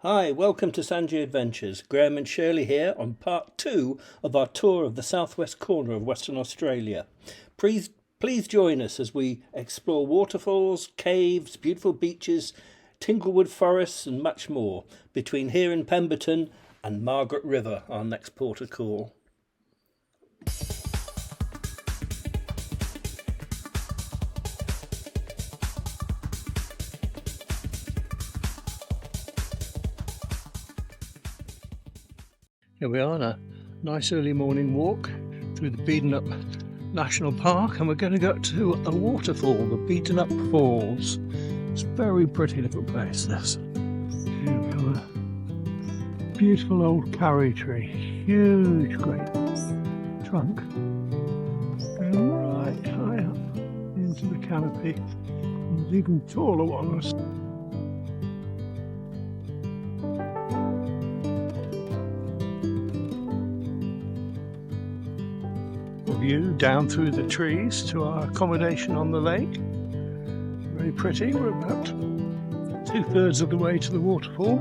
Hi, welcome to Sanjay Adventures. Graham and Shirley here on part 2 of our tour of the southwest corner of Western Australia. Please join us as we explore waterfalls, caves, beautiful beaches, Tinglewood forests and much more between here in Pemberton and Margaret River, our next port of call. Here we are on a nice early morning walk through the Beaten Up National Park, and we're going to go to a waterfall, the Beaten Up Falls. It's a very pretty little place, this. Here we are. Beautiful old karri tree, huge, great trunk. Going right high up into the canopy. And there's even taller ones. View down through the trees to our accommodation on the lake. Very pretty. We're about 2/3 of the way to the waterfall.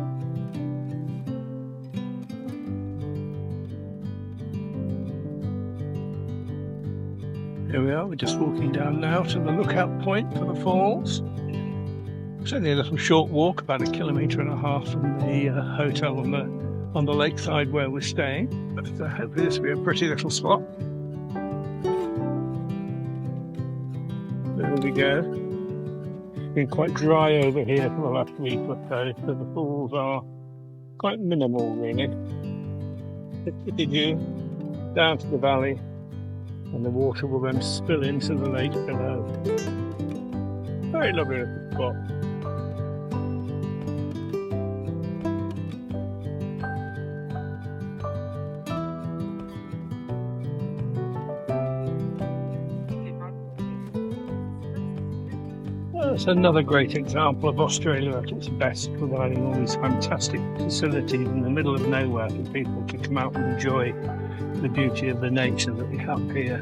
Here we are. We're just walking down now to the lookout point for the falls. It's only a little short walk, about 1.5 kilometres from the hotel on the lakeside where we're staying. But hopefully this will be a pretty little spot. There we go. It's been quite dry over here for the last week or so the falls are quite minimal, really. Just you down to the valley, and the water will then spill into the lake below. Very lovely little spot. It's another great example of Australia at its best, providing all these fantastic facilities in the middle of nowhere for people to come out and enjoy the beauty of the nature that we have here.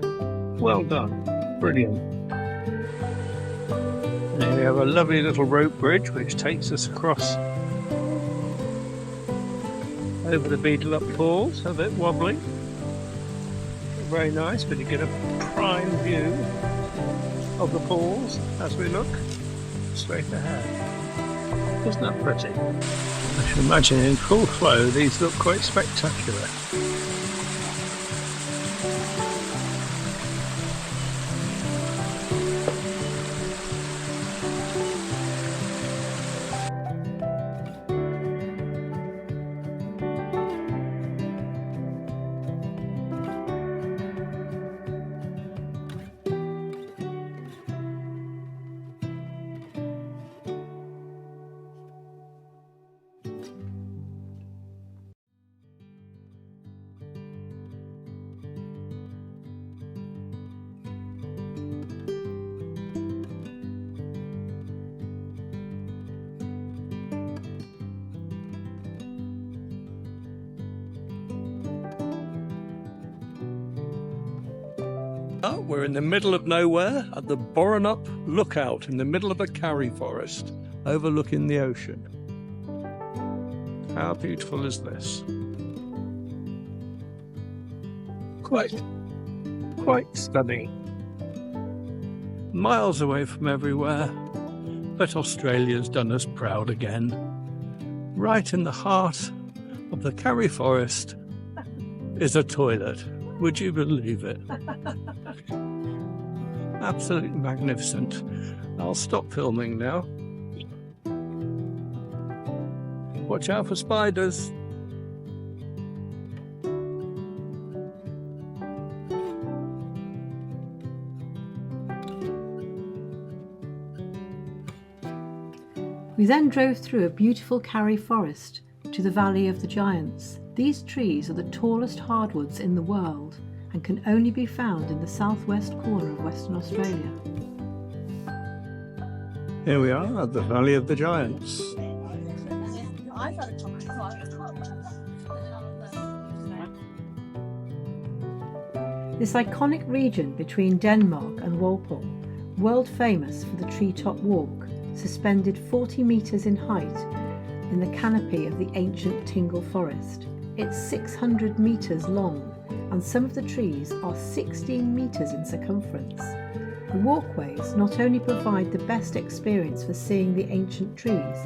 Well done, brilliant. And here we have a lovely little rope bridge which takes us across over the Beaten Up Falls, a bit wobbly. Very nice, but you get a prime view of the falls as we look straight ahead. Isn't that pretty? I should imagine in full flow these look quite spectacular. We're in the middle of nowhere at the baranuplookout in the middle of a karriforest overlooking the ocean. How beautiful is this? Quite stunning. Miles away from everywhere, but Australia's done us proud again. Right in the heart of the karriforest is a toilet. Would you believe it? Absolutely magnificent. I'll stop filming now. Watch out for spiders. We then drove through a beautiful karri forest to the Valley of the Giants. These trees are the tallest hardwoods in the world and can only be found in the southwest corner of Western Australia. Here we are at the Valley of the Giants. This iconic region between Denmark and Walpole, world famous for the treetop walk, suspended 40 metres in height, in the canopy of the ancient Tingle Forest. It's 600 metres long, and some of the trees are 16 metres in circumference. The walkways not only provide the best experience for seeing the ancient trees,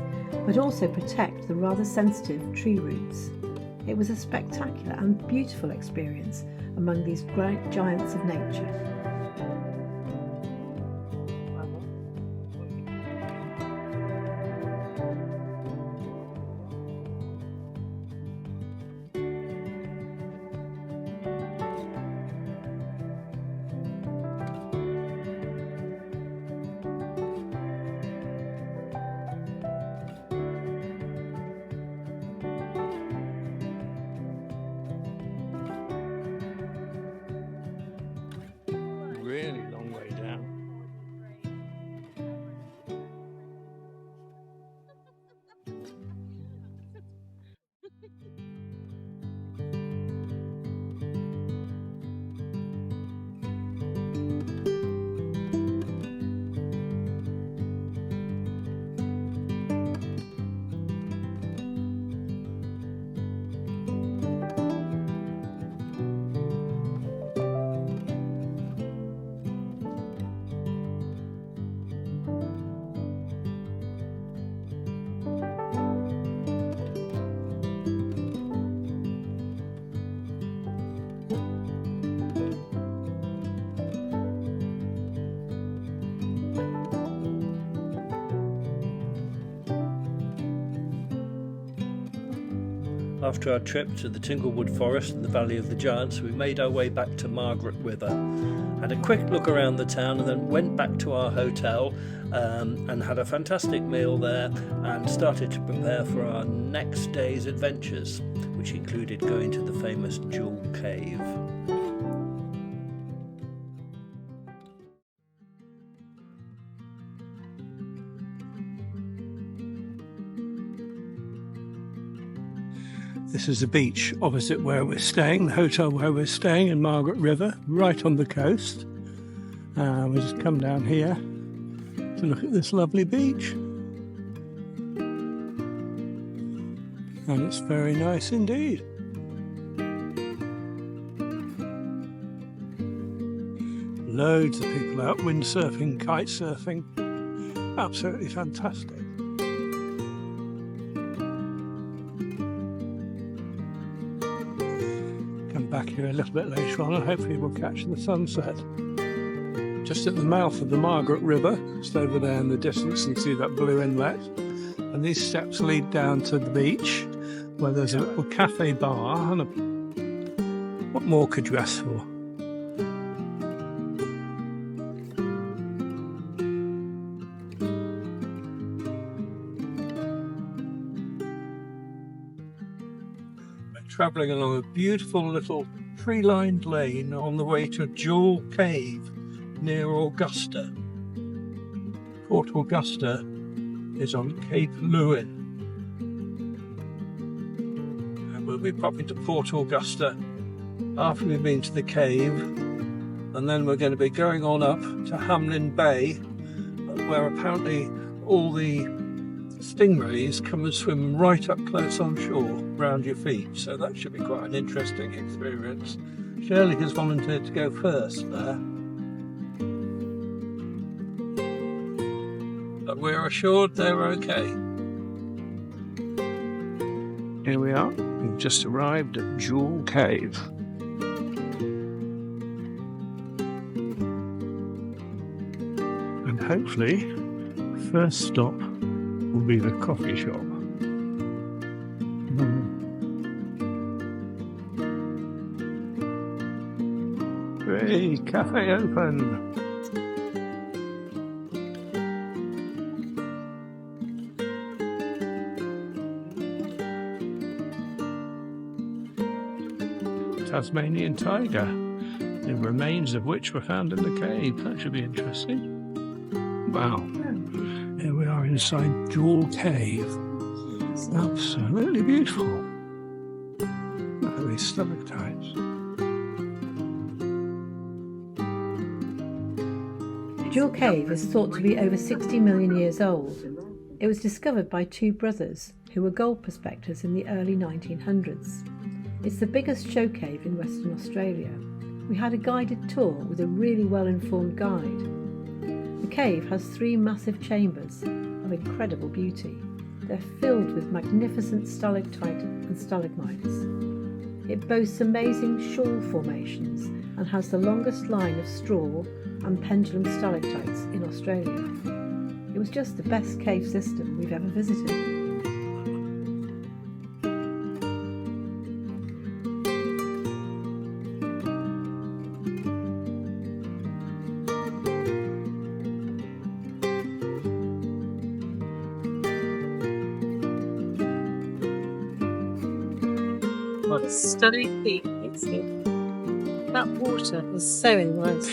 but also protect the rather sensitive tree roots. It was a spectacular and beautiful experience among these great giants of nature. Really long way down. After our trip to the Tanglewood Forest and the Valley of the Giants, we made our way back to Margaret River, had a quick look around the town and then went back to our hotel and had a fantastic meal there and started to prepare for our next day's adventures, which included going to the famous Jewel Cave. This is the beach opposite where we're staying, the hotel where we're staying in Margaret River, right on the coast. We'll just come down here to look at this lovely beach. And it's very nice indeed. Loads of people out windsurfing, kite surfing. Absolutely fantastic. Back here a little bit later on and hopefully we'll catch the sunset. Just at the mouth of the Margaret River, just over there in the distance, you can see that blue inlet, and these steps lead down to the beach where there's a little cafe bar and what more could you ask for? Travelling along a beautiful little tree-lined lane on the way to Jewel Cave near Augusta. Port Augusta is on Capelewin. And we'll be popping to Port Augusta after we've been to the cave, and then we're going to be going on up to Hamlin Bay, where apparently all the stingrays come and swim right up close on shore round your feet, so that should be quite an interesting experience. Shirley has volunteered to go first there, but we're assured they're okay. Here we are, we've just arrived at Jewel Cave. And hopefully first stop will be the coffee shop. Hey, cafe open! Tasmanian tiger, the remains of which were found in the cave. That should be interesting. Wow. Here we are inside Jewel Cave. Absolutely beautiful. Look at these stalactites. Jewel Cave is thought to be over 60 million years old. It was discovered by two brothers, who were gold prospectors in the early 1900s. It's the biggest show cave in Western Australia. We had a guided tour with a really well-informed guide. The cave has 3 massive chambers of incredible beauty. They're filled with magnificent stalactite and stalagmites. It boasts amazing shawl formations and has the longest line of straw and pendulum stalactites in Australia. It was just the best cave system we've ever visited. What a stunning peak it's in. That water is so nice.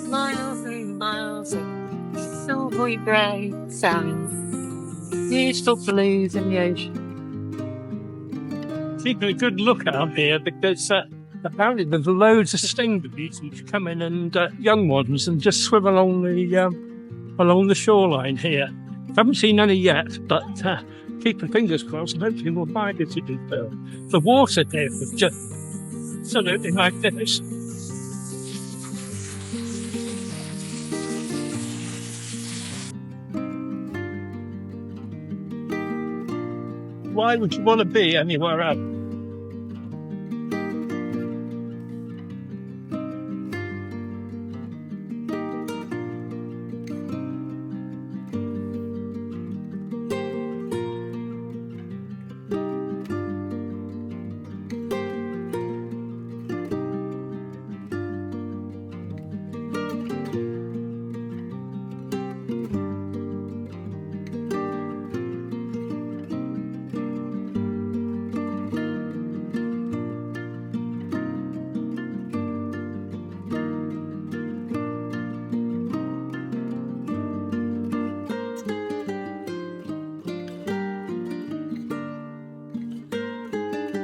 Miles and miles of silvery grey sand. Beautiful blues in the ocean. Keeping a good look out here because apparently there's loads of stingrays which come in and young ones and just swim along the shoreline here. Haven't seen any yet, but keep your fingers crossed and hopefully we'll find it in Phil. The water here is just absolutely magnificent. Why would you want to be anywhere else?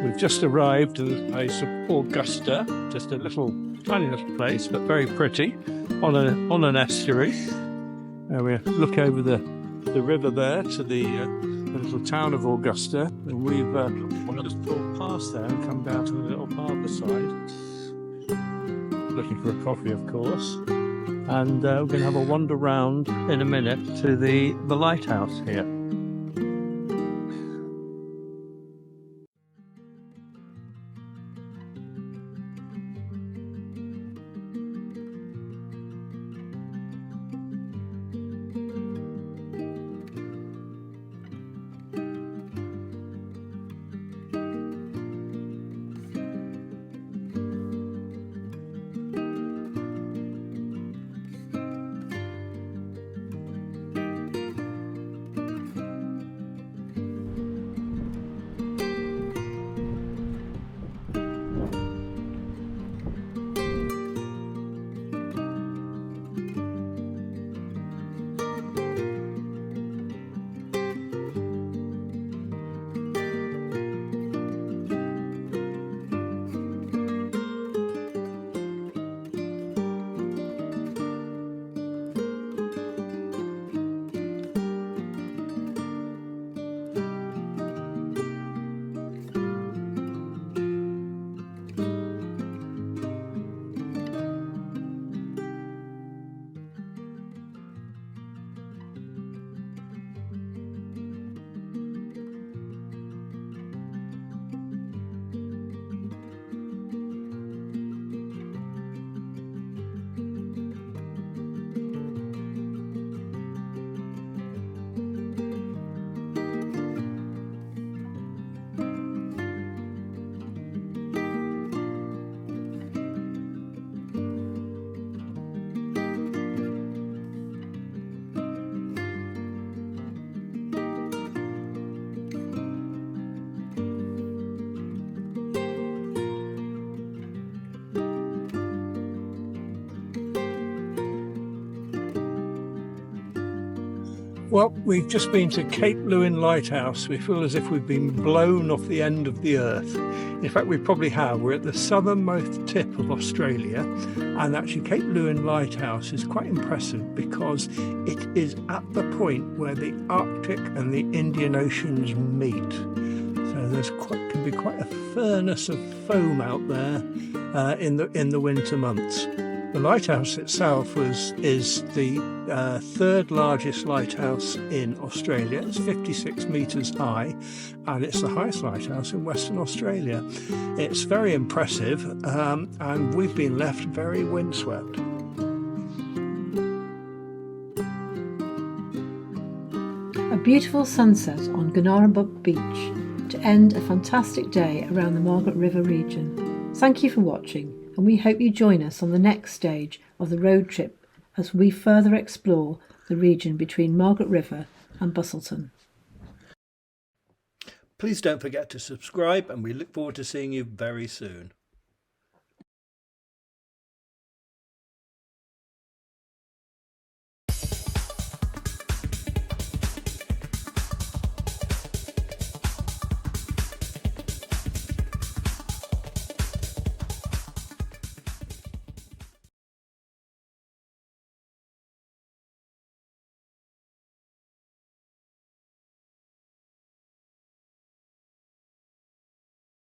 We've just arrived at the place of Augusta, just a tiny little place, but very pretty, on an estuary. We look over the river there to the little town of Augusta, and we've just pulled past there and come down to the little harbour side, looking for a coffee, of course. And we're going to have a wander round in a minute to the lighthouse here. Well, we've just been to Capelewin Lighthouse. We feel as if we've been blown off the end of the earth. In fact, we probably have. We're at the southernmost tip of Australia, and actually Capelewin Lighthouse is quite impressive because it is at the point where the Arctic and the Indian Oceans meet. So there's can be quite a furnace of foam out there in the winter months. The lighthouse itself is the third largest lighthouse in Australia. It's 56 metres high, and it's the highest lighthouse in Western Australia. It's very impressive, and we've been left very windswept. A beautiful sunset on Gunarabuk Beach to end a fantastic day around the Margaret River region. Thank you for watching, and we hope you join us on the next stage of the road trip as we further explore the region between Margaret River and Busselton. Please don't forget to subscribe, and we look forward to seeing you very soon.